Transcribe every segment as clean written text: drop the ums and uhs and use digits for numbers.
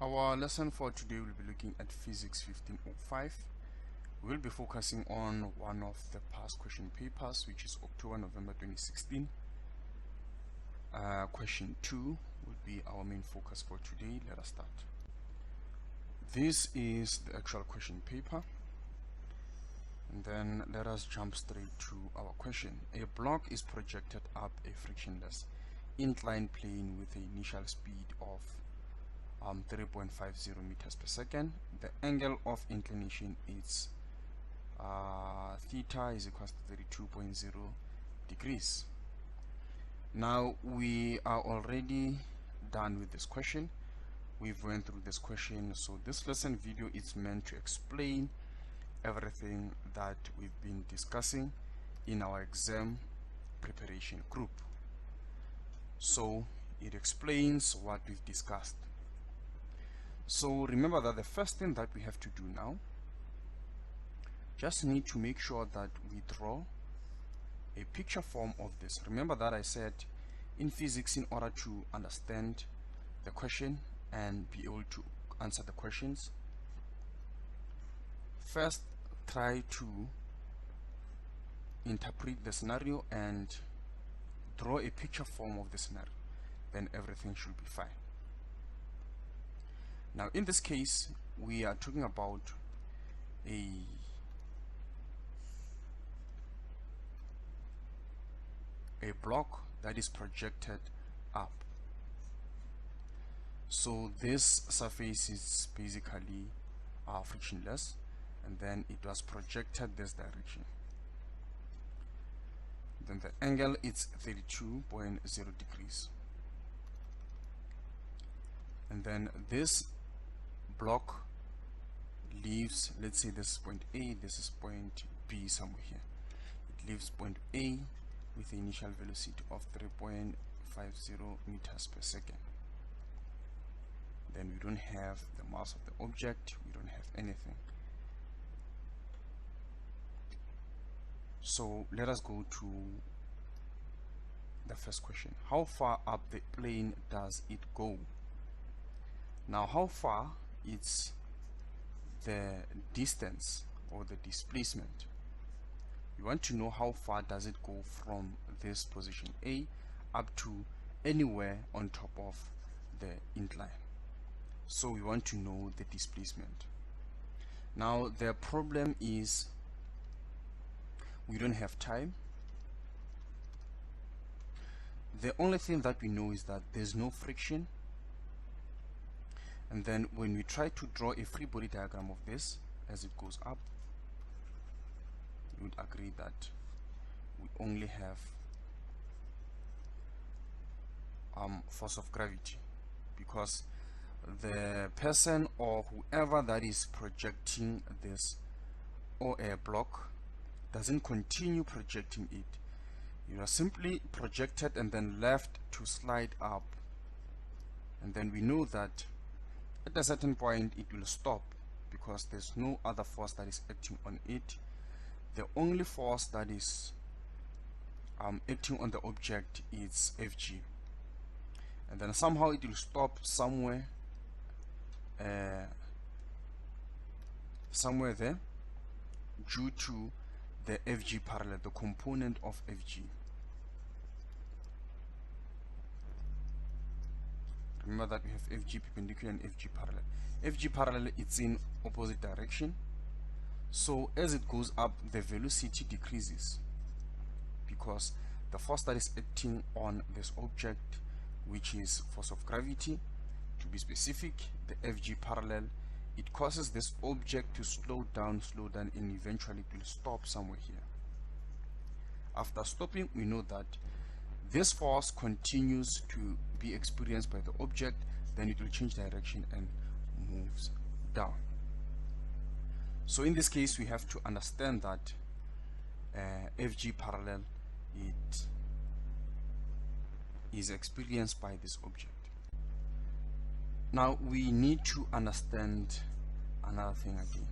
Our lesson for today will be looking at Physics 1505. We'll be focusing on one of the past question papers, which is October-November 2016. Question 2 would be our main focus for today. Let us start. This is the actual question paper. And then let us jump straight to our question. A block is projected up a frictionless inclined plane with an initial speed of 3.50 meters per second. The angle of inclination is theta is equal to 32.0 degrees. Now we are already done with this question. We've went through this question, so this lesson video is meant to explain everything that we've been discussing in our exam preparation group. So it explains what we've discussed. So remember that the first thing that we have to do now, just need to make sure that we draw a picture form of this. Remember that I said in physics, in order to understand the question and be able to answer the questions, first try to interpret the scenario and draw a picture form of the scenario, then everything should be fine. Now in this case we are talking about a block that is projected up. So this surface is basically frictionless, and then it was projected this direction. Then the angle is 32.0 degrees. And then this block leaves, let's say this is point A, this is point B, somewhere here. It leaves point A with the initial velocity of 3.50 meters per second. Then we don't have the mass of the object, we don't have anything. So let us go to the first question. How far up the plane does it go? Now how far, it's the distance or the displacement. You want to know how far does it go from this position A up to anywhere on top of the incline. So we want to know the displacement. Now the problem is we don't have time. The only thing that we know is that there's no friction. And then when we try to draw a free body diagram of this as it goes up, you would agree that we only have force of gravity, because the person or whoever that is projecting this or a block doesn't continue projecting it. You are simply projected and then left to slide up, and then we know that at a certain point it will stop because there's no other force that is acting on it. The only force that is acting on the object is Fg, and then somehow it will stop somewhere somewhere there due to the Fg parallel, the component of Fg. Remember that we have Fg perpendicular and Fg parallel. Fg parallel, it's in opposite direction. So as it goes up, the velocity decreases because the force that is acting on this object, which is force of gravity, to be specific, the Fg parallel, it causes this object to slow down, and eventually it will stop somewhere here. After stopping, we know that this force continues to be experienced by the object, then it will change direction and moves down. So in this case we have to understand that Fg parallel, it is experienced by this object. Now we need to understand another thing again.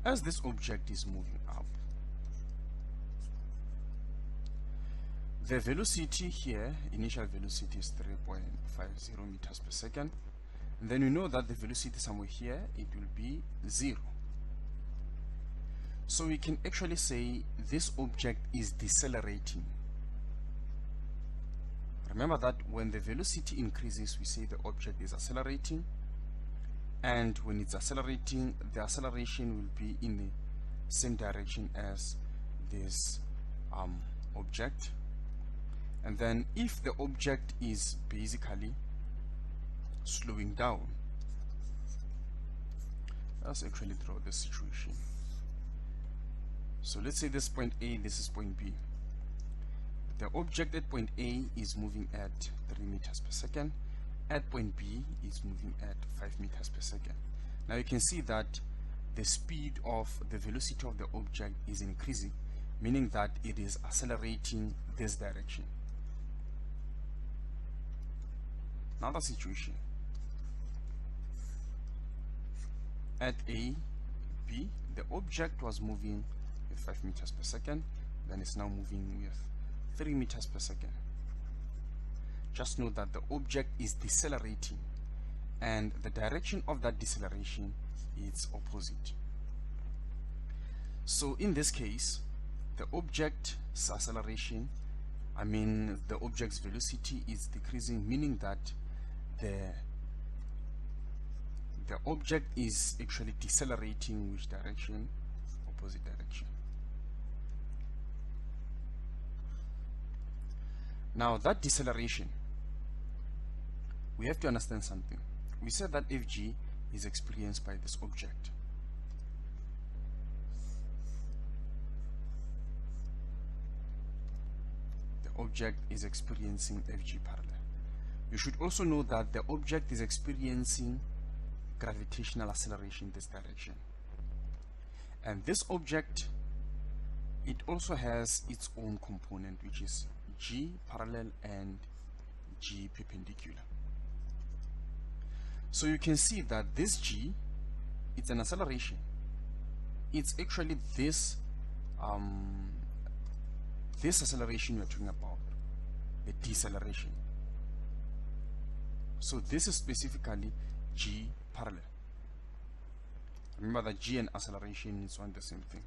As this object is moving up, The velocity here, initial velocity, is 3.50 meters per second. And then we know that the velocity somewhere here, it will be 0. So we can actually say this object is decelerating. Remember that when the velocity increases, we say the object is accelerating. And when it's accelerating, the acceleration will be in the same direction as this object. And then if the object is basically slowing down, let's actually draw the situation. So let's say this point A, this is point B. The object at point A is moving at 3 meters per second. At point B is moving at 5 meters per second. Now you can see that the speed of the velocity of the object is increasing, meaning that it is accelerating this direction. Another situation. At A, B, the object was moving with 5 meters per second, then it's now moving with 3 meters per second. Just note that the object is decelerating, and the direction of that deceleration is opposite. So in this case, the object's acceleration, the object's velocity is decreasing, meaning that the object is actually decelerating. Which direction? Opposite direction. Now that deceleration, we have to understand something. We said that Fg is experienced by this object. The object is experiencing Fg parallel. You should also know that the object is experiencing gravitational acceleration in this direction. And this object, it also has its own component, which is G parallel and G perpendicular. So you can see that this G, it's an acceleration. It's actually this acceleration we're talking about, the deceleration. So this is specifically G parallel. Remember that G and acceleration is one and the same thing.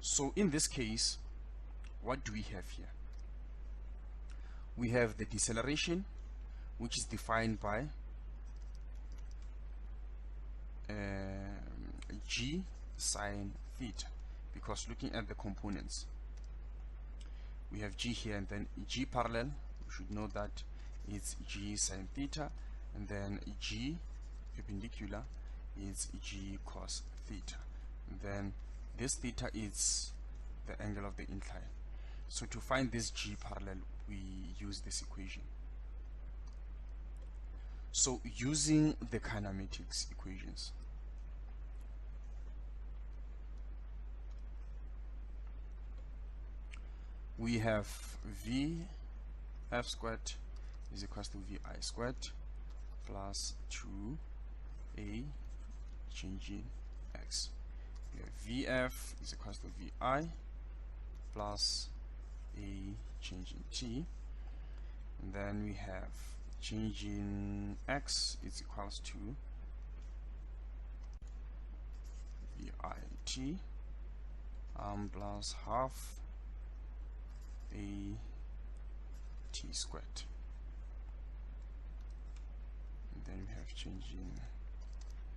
So in this case, what do we have here? We have the deceleration, which is defined by G sine theta, because looking at the components, we have G here, and then G parallel, we should know that it's G sine theta, and then G perpendicular is G cos theta, and then this theta is the angle of the incline. So to find this G parallel, we use this equation. So using the kinematics equations, we have V f squared is equals to Vi squared plus 2a changing x. We have Vf is equals to Vi plus a changing t, and then we have changing x is equals to Vit plus half a t squared, and then we have changing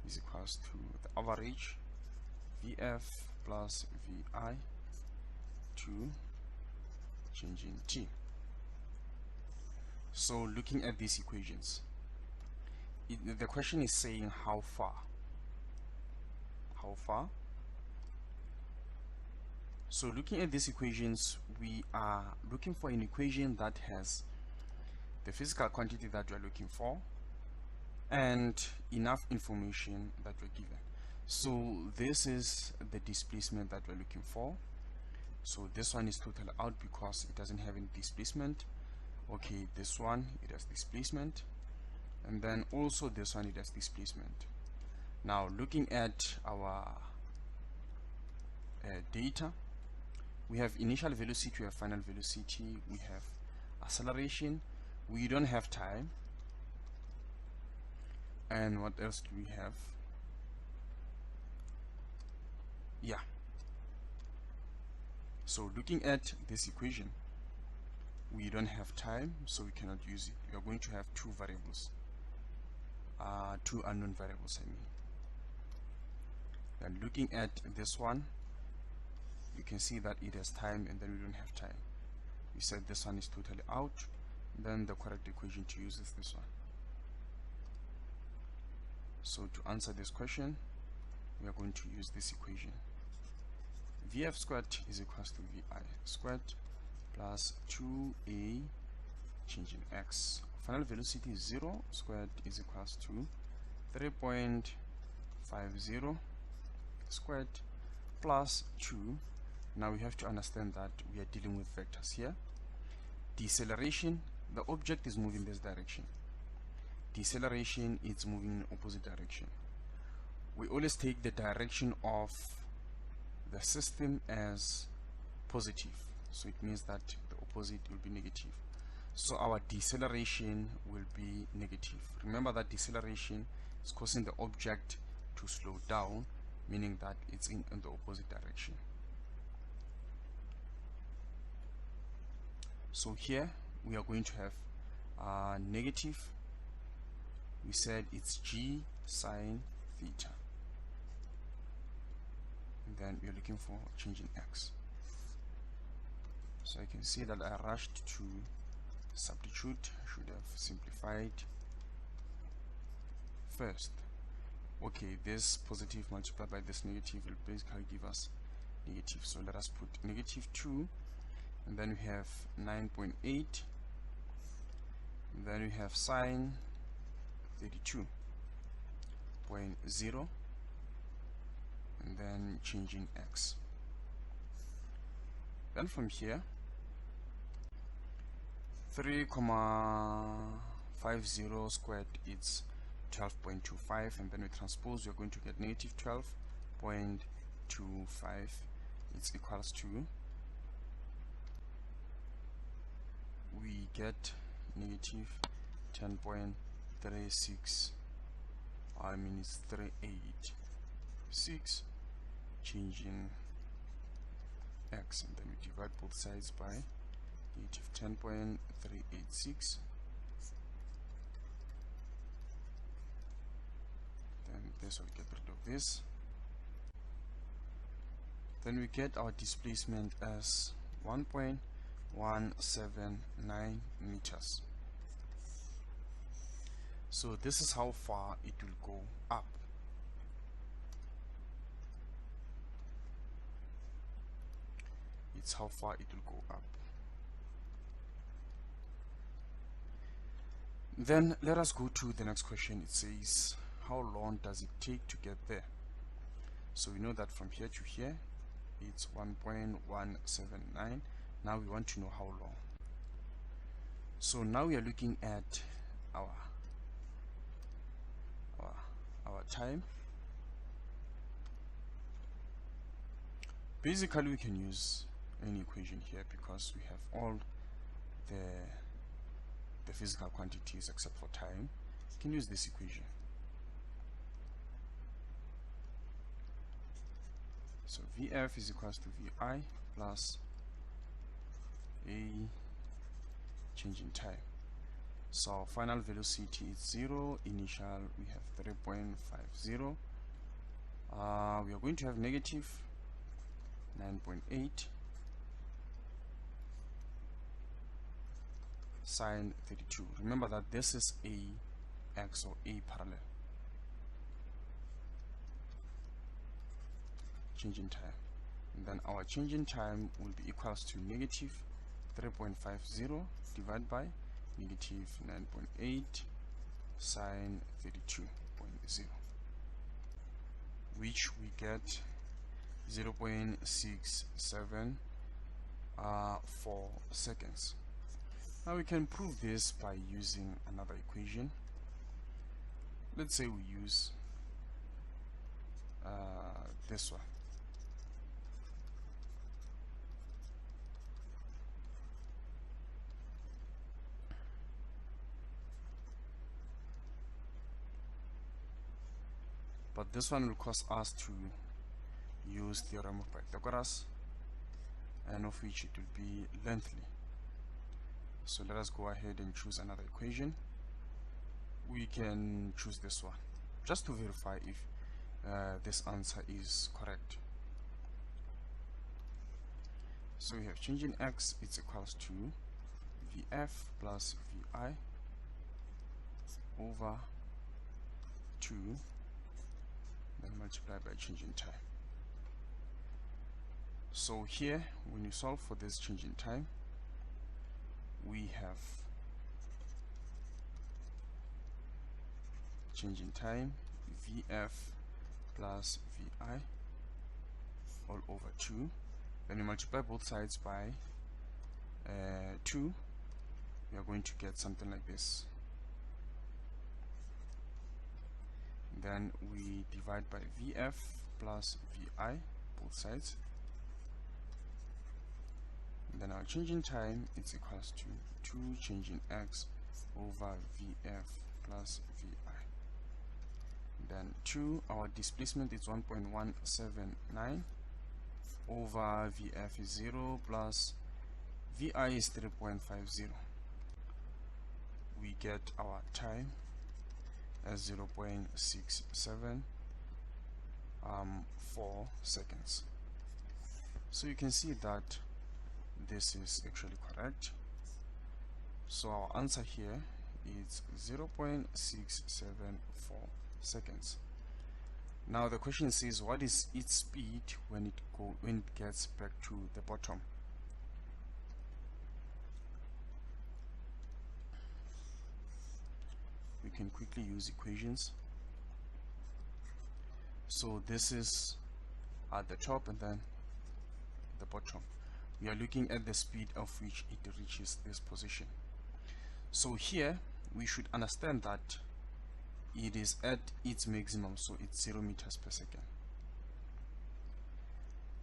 is equals to the average Vf plus Vi to changing t. So looking at these equations, the question is saying how far. So looking at these equations, we are looking for an equation that has the physical quantity that we are looking for and enough information that we're given. So this is the displacement that we're looking for. So this one is totally out because it doesn't have any displacement. Okay, this one, it has displacement, and then also this one, it has displacement. Now looking at our data. We have initial velocity, we have final velocity, we have acceleration, we don't have time, and what else do we have? Yeah, so looking at this equation, we don't have time, so we cannot use it. We are going to have two variables, two unknown variables, I mean. And looking at this one, you can see that it has time and then we don't have time. We said this one is totally out, then the correct equation to use is this one. So to answer this question, we are going to use this equation. Vf squared is equals to Vi squared plus 2a change in x. Final velocity is 0 squared is equals to 3.50 squared plus 2. Now we have to understand that we are dealing with vectors here. Deceleration, the object is moving this direction. Deceleration is moving in opposite direction. We always take the direction of the system as positive, so it means that the opposite will be negative. So our deceleration will be negative. Remember that deceleration is causing the object to slow down, meaning that it's in the opposite direction. So here we are going to have negative. We said it's g sine theta, and then we are looking for change in x. So I can see that I rushed to substitute. I should have simplified first. Okay, this positive multiplied by this negative will basically give us negative. So let us put negative 2, and then we have 9.8, and then we have sine 32.0, and then changing x. Then from here, 3.50 squared is 12.25, and then we transpose, we are going to get negative 12.25. It's equals to, we get negative 10.36, I mean it's 386, changing x, and then we divide both sides by negative 10.386. Then this will get rid of this. Then we get our displacement as 1.179 meters. So this is how far it will go up. It's how far it will go up. Then let us go to the next question. It says, how long does it take to get there? So we know that from here to here it's 1.179. Now we want to know how long. So now we are looking at our time. Basically we can use any equation here because we have all the physical quantities except for time. You can use this equation. So Vf is equals to Vi plus a change in time. So final velocity is 0, initial we have 3.50. We are going to have negative 9.8 sine 32. Remember that this is a x or a parallel. Change in time, and then our change in time will be equals to negative 3.50 divided by negative 9.8 sine 32.0, which we get 0.67 for seconds. Now we can prove this by using another equation. Let's say we use this one. this one will cause us to use theorem of Pythagoras, and of which it will be lengthy. So let us go ahead and choose another equation. We can choose this one just to verify if this answer is correct. So we have change in x, it's equals to Vf plus Vi over 2, then multiply by change in time. So here, when you solve for this change in time, we have change in time Vf plus Vi all over 2. Then you multiply both sides by 2. We are going to get something like this. Then we divide by Vf plus Vi both sides. And then our change in time is equals to 2 change in x over Vf plus Vi. Then 2, our displacement is 1.179 over Vf is 0 plus Vi is 3.50. We get our time as 0.674 seconds. So you can see that this is actually correct. So our answer here is 0.674 seconds. Now the question says, what is its speed when it gets back to the bottom? We can quickly use equations. So this is at the top and then the bottom. We are looking at the speed of which it reaches this position. So here we should understand that it is at its maximum, so it's 0 meters per second.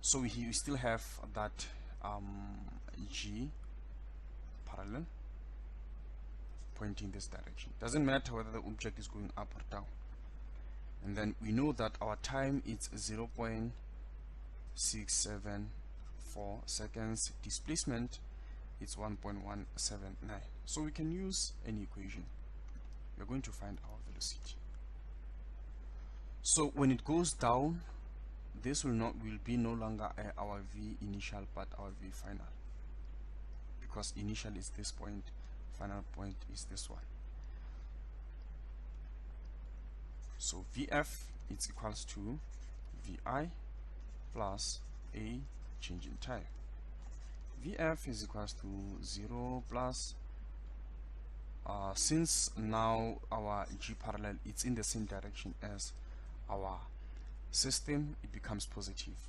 So we still have that G parallel pointing this direction. Doesn't matter whether the object is going up or down. And then we know that our time is 0.674 seconds. Displacement is 1.179. So we can use any equation. We're going to find our velocity. So when it goes down, this will be no longer our V initial but our V final, because initial is this point, final point is this one. So Vf is equals to Vi plus a change in time. Vf is equals to 0 plus since now our G parallel it's in the same direction as our system, it becomes positive.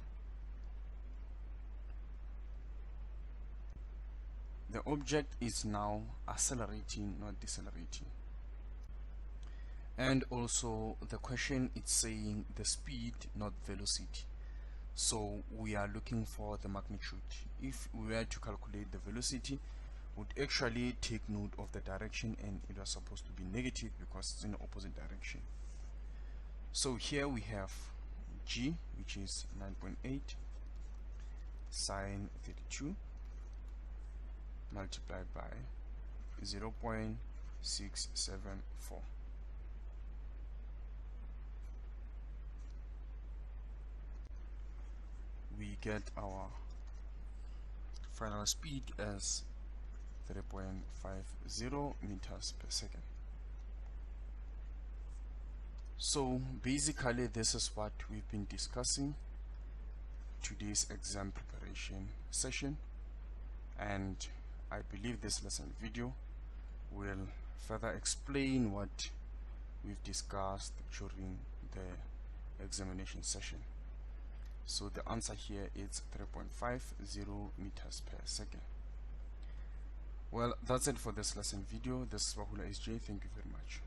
The object is now accelerating, not decelerating. And also the question it's saying the speed, not velocity. So we are looking for the magnitude. If we were to calculate the velocity, would actually take note of the direction, and it was supposed to be negative because it's in the opposite direction. So here we have G, which is 9.8 sine 32 multiplied by 0.674. We get our final speed as 3.50 meters per second. So basically this is what we've been discussing today's exam preparation session, and I believe this lesson video will further explain what we've discussed during the examination session. So the answer here is 3.50 meters per second. Well, that's it for this lesson video. This is Wahula SJ. Thank you very much.